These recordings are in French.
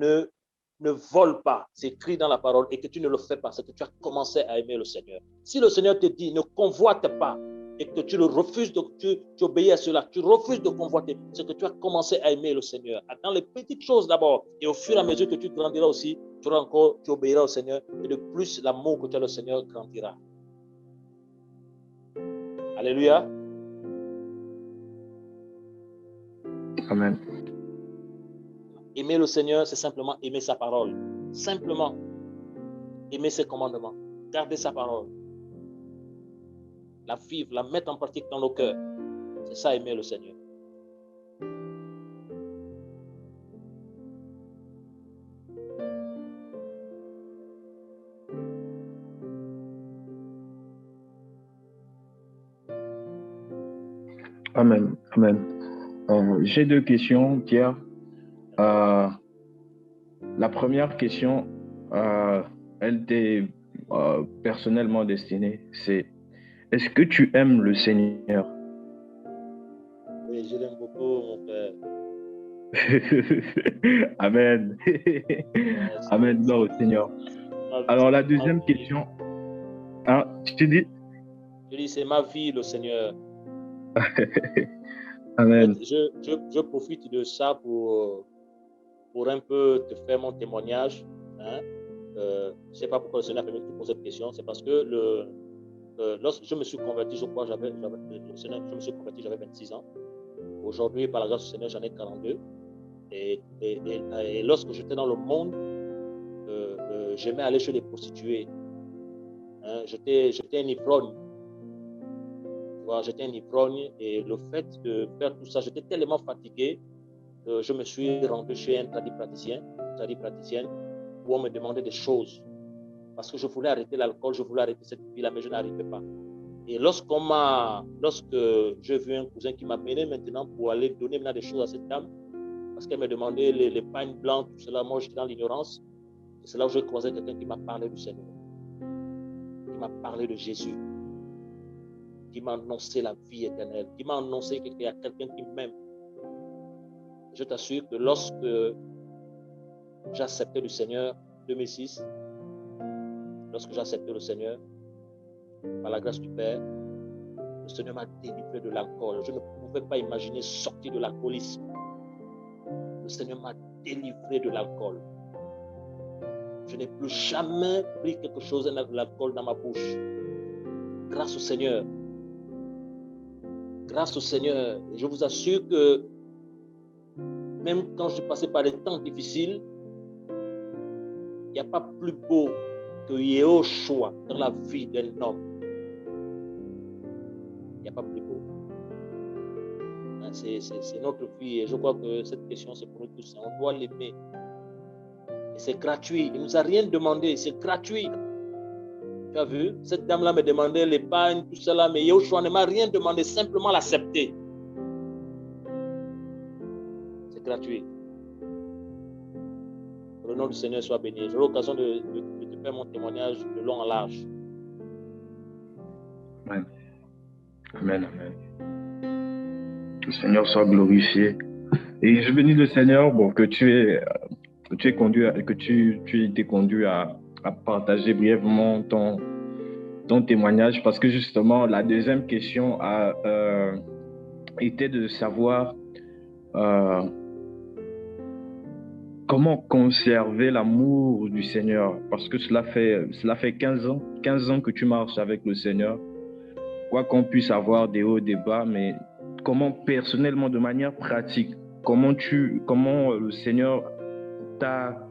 ne, ne vole pas, c'est écrit dans la parole, et que tu ne le fais pas, c'est que tu as commencé à aimer le Seigneur. Si le Seigneur te dit, ne convoite pas, et que tu le refuses, tu obéis à cela, tu refuses de convoiter, c'est que tu as commencé à aimer le Seigneur. Dans les petites choses d'abord, et au fur et à mesure que tu grandiras aussi, tu obéiras au Seigneur, et de plus l'amour que tu as le Seigneur grandira. Alléluia. Amen. Aimer le Seigneur, c'est simplement aimer sa parole. Simplement aimer ses commandements, garder sa parole, la vivre, la mettre en pratique dans nos cœurs. C'est ça, aimer le Seigneur. Amen. Amen. J'ai deux questions, Pierre. La première question, elle t'est personnellement destinée. C'est: est-ce que tu aimes le Seigneur? Oui, je l'aime beaucoup, mon frère. Amen. Amen, gloire au Seigneur. Alors, la deuxième question. Hein, tu dis? Je dis, c'est ma vie, le Seigneur. Amen. Je profite de ça pour un peu te faire mon témoignage. Hein. Je ne sais pas pourquoi le Seigneur a permis que tu poses cette question. C'est parce que lorsque je me suis converti, je crois, je me suis converti, j'avais 26 ans. Aujourd'hui, par la grâce du Seigneur, j'en ai 42. Et lorsque j'étais dans le monde, j'aimais aller chez les prostituées. Hein, j'étais un ivrogne. J'étais un ivrogne, et le fait de faire tout ça, j'étais tellement fatigué que je me suis rendu chez un tradipraticien, où on me demandait des choses. Parce que je voulais arrêter l'alcool, je voulais arrêter cette vie-là, mais je n'arrivais pas. Et lorsque j'ai vu un cousin qui m'a mené maintenant pour aller donner maintenant des choses à cette dame, parce qu'elle me demandait les pagnes blancs, tout cela, moi j'étais dans l'ignorance. C'est là où j'ai croisé quelqu'un qui m'a parlé du Seigneur, qui m'a parlé de Jésus, qui m'a annoncé la vie éternelle, qui m'a annoncé qu'il y a quelqu'un qui m'aime. Je t'assure que lorsque j'ai accepté le Seigneur en 2006, lorsque j'ai accepté le Seigneur, par la grâce du Père, le Seigneur m'a délivré de l'alcool. Je ne pouvais pas imaginer sortir de l'alcoolisme. Le Seigneur m'a délivré de l'alcool. Je n'ai plus jamais pris quelque chose de l'alcool dans ma bouche. Grâce au Seigneur. Grâce au Seigneur. Et je vous assure que même quand je passais par des temps difficiles, il n'y a pas plus beau que Yehoshua dans la vie d'un homme. Il n'y a pas plus beau. C'est notre vie, et je crois que cette question, c'est pour nous tous. On doit l'aimer. Et c'est gratuit. Il ne nous a rien demandé. C'est gratuit. Tu as vu? Cette dame-là me demandait l'épargne, tout cela, mais Yehoshua ne m'a rien demandé, simplement l'accepter. C'est gratuit. Que le nom du Seigneur soit béni. J'aurai l'occasion de te faire mon témoignage de long en large. Amen. Amen, amen. Le Seigneur soit glorifié. Et je bénis le Seigneur, que tu aies conduit, que tu aies été conduit à partager brièvement ton témoignage, parce que justement, la deuxième question était de savoir comment conserver l'amour du Seigneur, parce que cela fait 15 ans que tu marches avec le Seigneur. Quoi qu'on puisse avoir des hauts, des bas, mais comment personnellement, de manière pratique, comment le Seigneur t'a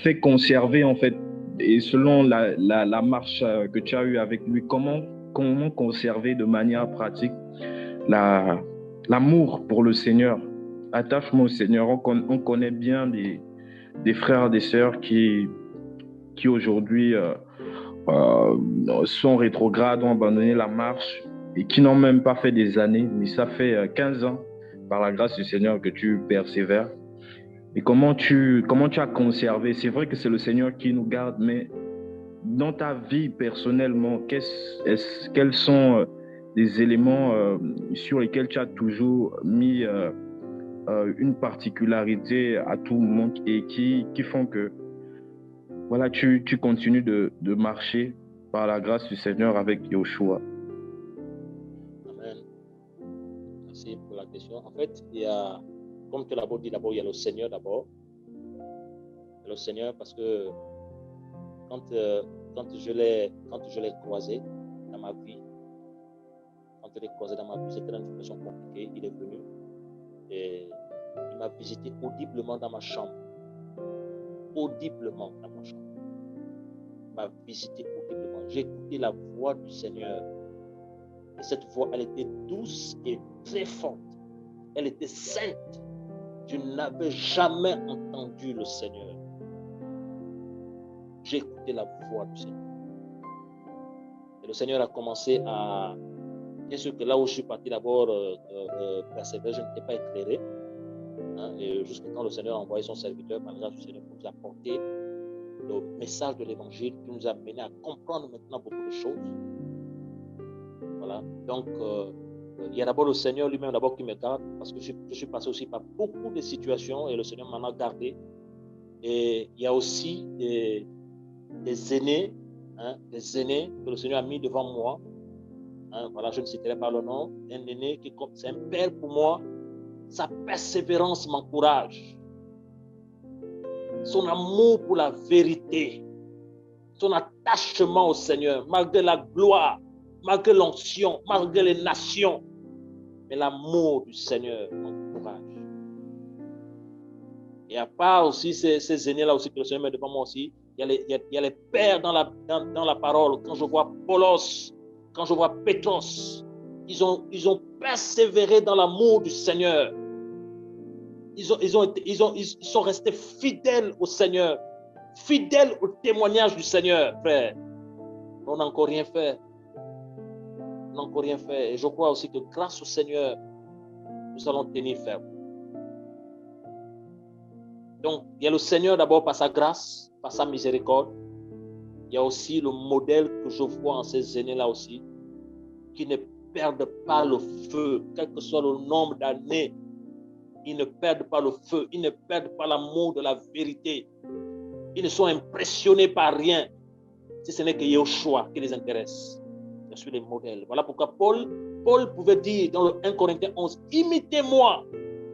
fait conserver, en fait, et selon la marche que tu as eue avec lui, comment conserver de manière pratique l'amour pour le Seigneur? Attache-moi au Seigneur. On connaît bien des frères, des sœurs qui aujourd'hui sont rétrogrades, ont abandonné la marche et qui n'ont même pas fait des années, mais ça fait 15 ans, par la grâce du Seigneur, que tu persévères. Et comment tu as conservé? C'est vrai que c'est le Seigneur qui nous garde, mais dans ta vie personnellement, quels sont les éléments sur lesquels tu as toujours mis une particularité à tout le monde et qui font que voilà, tu continues de marcher par la grâce du Seigneur avec Yoshua. Amen. Merci pour la question. En fait, il y a, comme tu l'as dit d'abord, il y a le Seigneur d'abord. Il y a le Seigneur parce que quand je l'ai croisé dans ma vie, c'était une situation compliquée. Il est venu et il m'a visité audiblement dans ma chambre. Audiblement dans ma chambre. Il m'a visité audiblement. J'ai écouté la voix du Seigneur. Et cette voix, elle était douce et très forte. Elle était sainte. Je n'avais jamais entendu le Seigneur. J'ai écouté la voix du Seigneur. Et le Seigneur a commencé à... Bien sûr que là où je suis parti d'abord persévérer, je n'étais pas éclairé. Hein, et jusqu'à quand le Seigneur a envoyé son serviteur par la grâce du Seigneur pour nous apporter le message de l'Évangile qui nous a mené à comprendre maintenant beaucoup de choses. Voilà. Donc, il y a d'abord le Seigneur lui-même d'abord qui me garde parce que je suis passé aussi par beaucoup de situations et le Seigneur m'en a gardé. Et il y a aussi des aînés, hein, des aînés que le Seigneur a mis devant moi. Hein, voilà, je ne citerai pas le nom. Un aîné qui c'est un père pour moi. Sa persévérance m'encourage. Son amour pour la vérité. Son attachement au Seigneur, malgré la gloire, malgré l'onction, malgré les nations. Mais l'amour du Seigneur m'encourage. Et à part aussi ces aînés-là aussi que le Seigneur met devant moi aussi, il y a les pères dans la parole. Quand je vois Paulos, quand je vois Pétros, ils ont persévéré dans l'amour du Seigneur. Ils sont restés fidèles au Seigneur, fidèles au témoignage du Seigneur, frère. On n'a encore rien fait. On n'a encore rien fait. Et je crois aussi que grâce au Seigneur, nous allons tenir ferme. Donc, il y a le Seigneur d'abord par sa grâce, par sa miséricorde. Il y a aussi le modèle que je vois en ces aînés-là aussi, qui ne perdent pas le feu, quel que soit le nombre d'années. Ils ne perdent pas le feu, ils ne perdent pas l'amour de la vérité. Ils ne sont impressionnés par rien, si ce n'est que Yahushua qui les intéresse. Je suis les modèles. Voilà pourquoi Paul pouvait dire dans le 1 Corinthiens 11, imitez-moi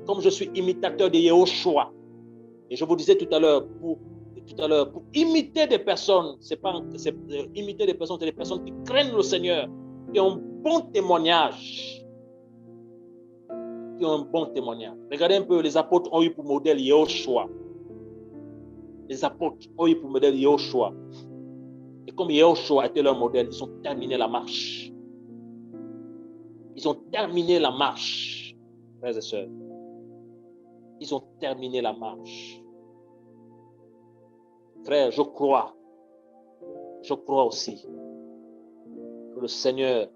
comme je suis imitateur de Yahushua. Et je vous disais tout à l'heure, pour imiter des personnes, imiter des personnes, c'est des personnes qui craignent le Seigneur, qui ont un bon témoignage. Qui ont un bon témoignage. Regardez un peu, les apôtres ont eu pour modèle Yahushua. Les apôtres ont eu pour modèle Yahushua. Et comme Yahushua était leur modèle, ils ont terminé la marche. Ils ont terminé la marche, frères et sœurs. Ils ont terminé la marche. Frère, je crois aussi que le Seigneur,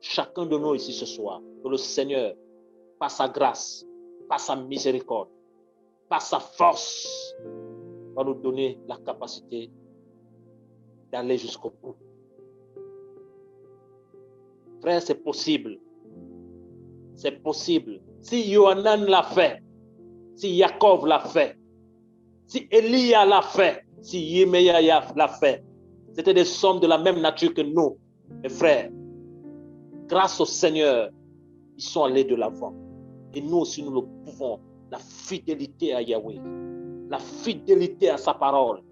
chacun de nous ici ce soir, que le Seigneur, par sa grâce, par sa miséricorde, par sa force, va nous donner la capacité d'aller jusqu'au bout. Frère, c'est possible. C'est possible. Si Yohanan l'a fait, si Jacob l'a fait, si Élia l'a fait, si Yéméa l'a fait, c'était des hommes de la même nature que nous, mes frères. Grâce au Seigneur, ils sont allés de l'avant. Et nous aussi, nous le pouvons. La fidélité à Yahweh, la fidélité à sa parole,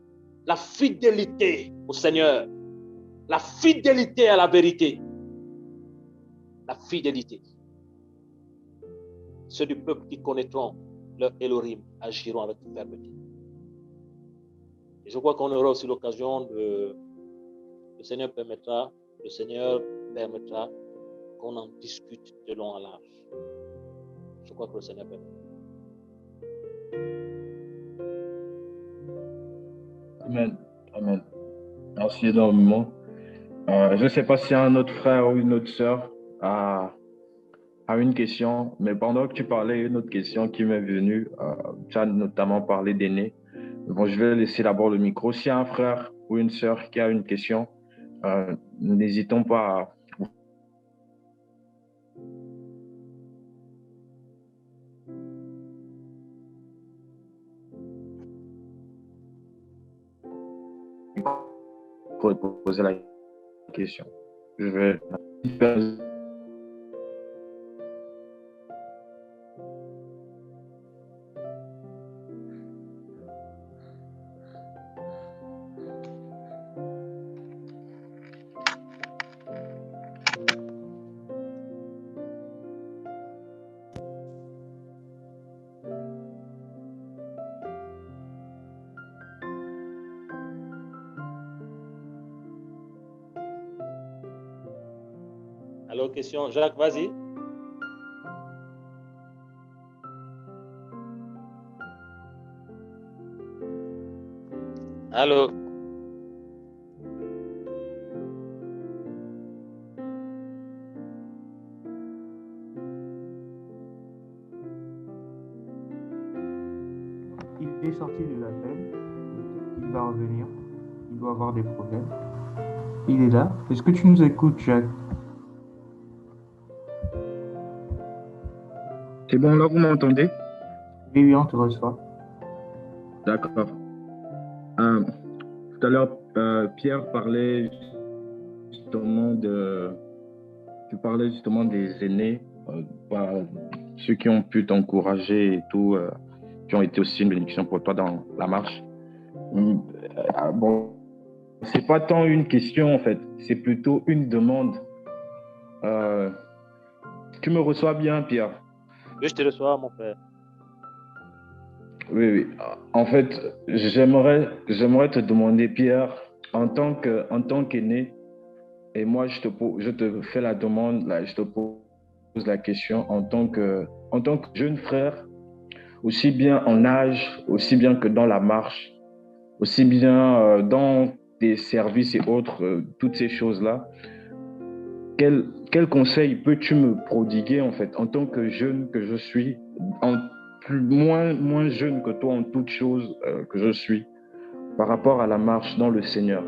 la fidélité au Seigneur, la fidélité à la vérité, la fidélité. Ceux du peuple qui connaîtront leur Elohim agiront avec fermeté. Et je crois qu'on aura aussi l'occasion le Seigneur permettra qu'on en discute de long à large. Je crois que le Seigneur permettra. Amen. Amen. Merci énormément. Je ne sais pas si un autre frère ou une autre sœur a une question, mais pendant que tu parlais, une autre question qui m'est venue, tu as notamment parlé d'aînés. Bon, je vais laisser d'abord le micro. S'il y a un frère ou une sœur qui a une question, n'hésitons pas à... pour poser la question. Je vais... Alors, question, Jacques, vas-y. Allô. Il est sorti de l'appel, il va revenir, il doit avoir des problèmes. Il est là. Est-ce que tu nous écoutes, Jacques? C'est bon, là, vous m'entendez? Oui, oui, on te reçoit. D'accord. Tout à l'heure, Pierre parlait justement tu parlais justement des aînés, ceux qui ont pu t'encourager et tout, qui ont été aussi une bénédiction pour toi dans la marche. Bon, c'est pas tant une question en fait, c'est plutôt une demande. Tu me reçois bien, Pierre? Oui, je te reçois, mon frère. Oui, oui. En fait, j'aimerais te demander, Pierre, en tant qu'aîné, et moi, je te fais la demande, là, je te pose la question en tant que jeune frère, aussi bien en âge, aussi bien que dans la marche, aussi bien dans tes services et autres, toutes ces choses-là. Quel conseil peux-tu me prodiguer, en fait, en tant que jeune que je suis, moins jeune que toi en toutes choses que je suis, par rapport à la marche dans le Seigneur?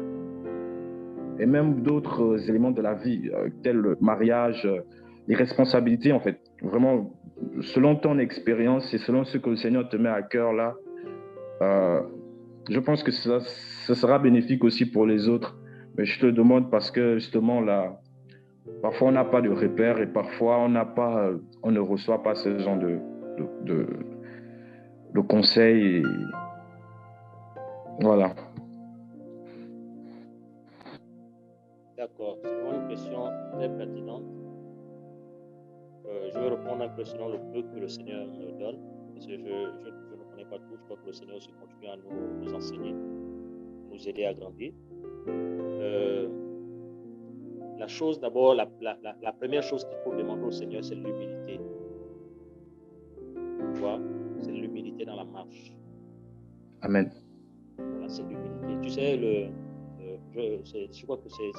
Et même d'autres éléments de la vie, tels le mariage, les responsabilités, en fait. Vraiment, selon ton expérience et selon ce que le Seigneur te met à cœur là, je pense que ça sera bénéfique aussi pour les autres. Mais je te le demande parce que justement là, parfois on n'a pas de repères et parfois on ne reçoit pas ce genre de conseils. Et voilà. D'accord, c'est vraiment une question très pertinente. Je vais répondre un peu selon le peu que le Seigneur me donne, parce que je ne connais pas tout. Je crois que le Seigneur aussi continue à nous enseigner, nous aider à grandir. La chose d'abord, la première chose qu'il faut demander au Seigneur, c'est l'humilité. Tu vois, c'est l'humilité dans la marche. Amen. Voilà, c'est l'humilité. Tu sais, je crois que c'est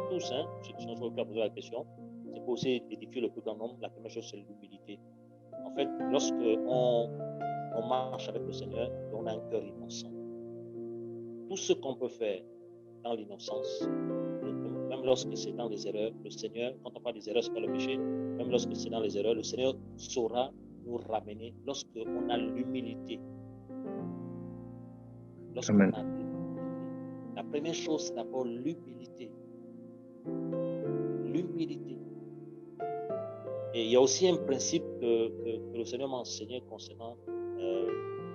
tous, hein, ceux qui sont sur le cas de poser la question, c'est pour aussi édifier le plus grand nombre. La première chose, c'est l'humilité. En fait, lorsque on marche avec le Seigneur, on a un cœur innocent. Tout ce qu'on peut faire dans l'innocence, même lorsque c'est dans les erreurs, le Seigneur, quand on parle des erreurs, c'est pas le péché, même lorsque c'est dans les erreurs, le Seigneur saura nous ramener lorsqu'on a l'humilité. Lorsqu'on a l'humilité. La première chose, c'est d'abord l'humilité. L'humilité. Et il y a aussi un principe que le Seigneur m'a enseigné concernant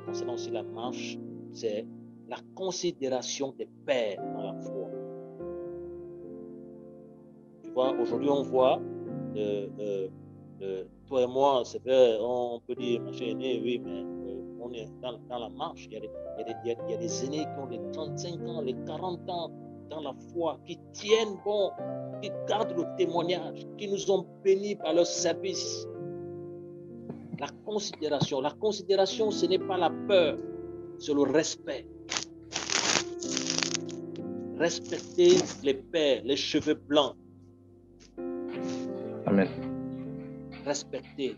aussi la marche, c'est la considération des pères dans la foi. Tu vois, aujourd'hui on voit, toi et moi, c'est vrai, on peut dire, machin aîné, oui, mais on est dans la marche, il y a des aînés qui ont les 35 ans, les 40 ans dans la foi, qui tiennent bon, qui gardent le témoignage, qui nous ont bénis par leur service. La considération, ce n'est pas la peur, c'est le respect. Respecter les pères, les cheveux blancs. Amen. Respecter.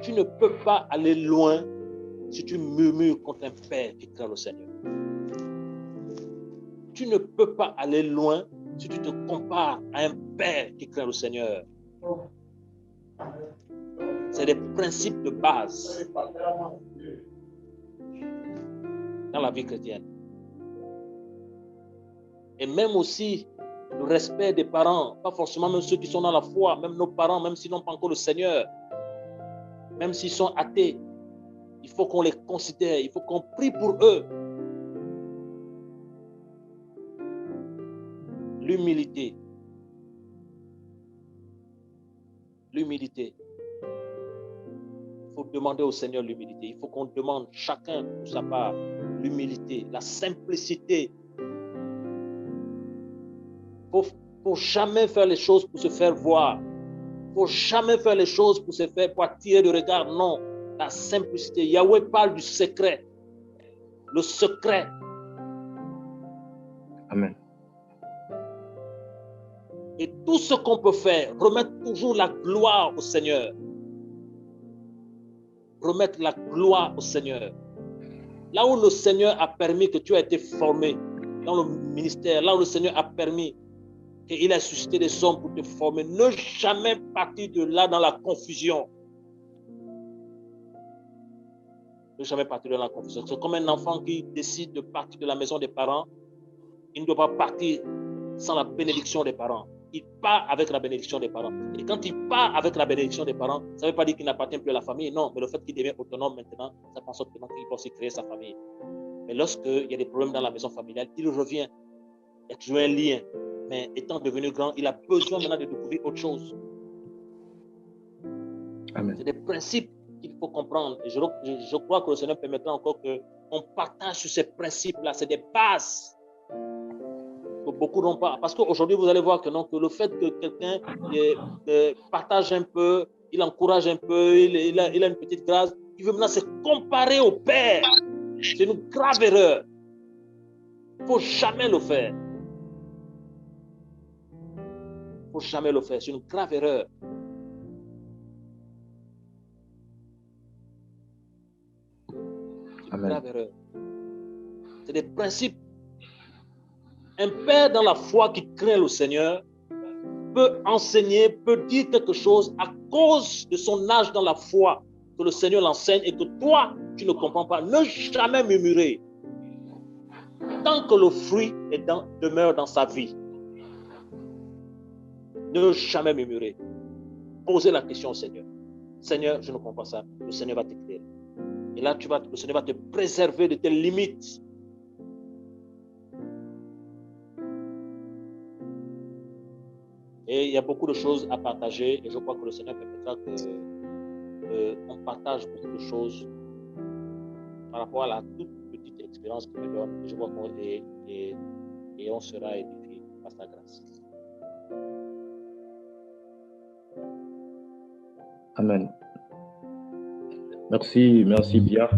Tu ne peux pas aller loin si tu murmures contre un père qui craint le Seigneur. Tu ne peux pas aller loin si tu te compares à un père qui craint le Seigneur. C'est des principes de base dans la vie chrétienne. Et même aussi le respect des parents, pas forcément même ceux qui sont dans la foi, même nos parents, même s'ils n'ont pas encore le Seigneur, même s'ils sont athées, il faut qu'on les considère, il faut qu'on prie pour eux. L'humilité. L'humilité. Il faut demander au Seigneur l'humilité. Il faut qu'on demande chacun pour sa part l'humilité, la simplicité. Il faut jamais faire les choses pour se faire voir. Il ne faut jamais faire les choses pour se faire, pour attirer le regard. Non, la simplicité. Yahweh parle du secret. Le secret. Amen. Et tout ce qu'on peut faire, remettre toujours la gloire au Seigneur. Remettre la gloire au Seigneur. Là où le Seigneur a permis que tu aies été formé dans le ministère, là où le Seigneur a permis qu'il a suscité des hommes pour te former, ne jamais partir de là dans la confusion. Ne jamais partir de la confusion. C'est comme un enfant qui décide de partir de la maison des parents. Il ne doit pas partir sans la bénédiction des parents. Il part avec la bénédiction des parents. Et quand il part avec la bénédiction des parents, ça ne veut pas dire qu'il n'appartient plus à la famille. Non, mais le fait qu'il devient autonome maintenant, ça fait en sorte qu'il peut aussi créer sa famille. Mais lorsqu'il y a des problèmes dans la maison familiale, il revient. Il y a toujours un lien. Mais étant devenu grand, il a besoin maintenant de découvrir autre chose. Amen. C'est des principes qu'il faut comprendre. Et je crois que le Seigneur permettra encore qu'on partage sur ces principes-là. C'est des bases que beaucoup n'ont pas. Parce qu'aujourd'hui, vous allez voir que non, que le fait que quelqu'un partage un peu, il encourage un peu, il a une petite grâce, il veut maintenant se comparer au Père. C'est une grave erreur. Il ne faut jamais le faire. Il ne faut jamais le faire. C'est une grave erreur. Amen. Grave erreur. C'est des principes. Un père dans la foi qui craint le Seigneur peut enseigner, peut dire quelque chose à cause de son âge dans la foi, que le Seigneur l'enseigne et que toi, tu ne comprends pas. Ne jamais murmurer. Tant que le fruit demeure dans sa vie, ne jamais murmurer. Posez la question au Seigneur. Seigneur, je ne comprends pas ça. Le Seigneur va t'éclairer. Et là, le Seigneur va te préserver de tes limites. Et il y a beaucoup de choses à partager et je crois que le Seigneur permettra qu'on partage beaucoup de choses par rapport à la toute petite expérience qu'il me donne. Et je crois qu'on sera édifié par sa grâce. Amen. Merci Bia.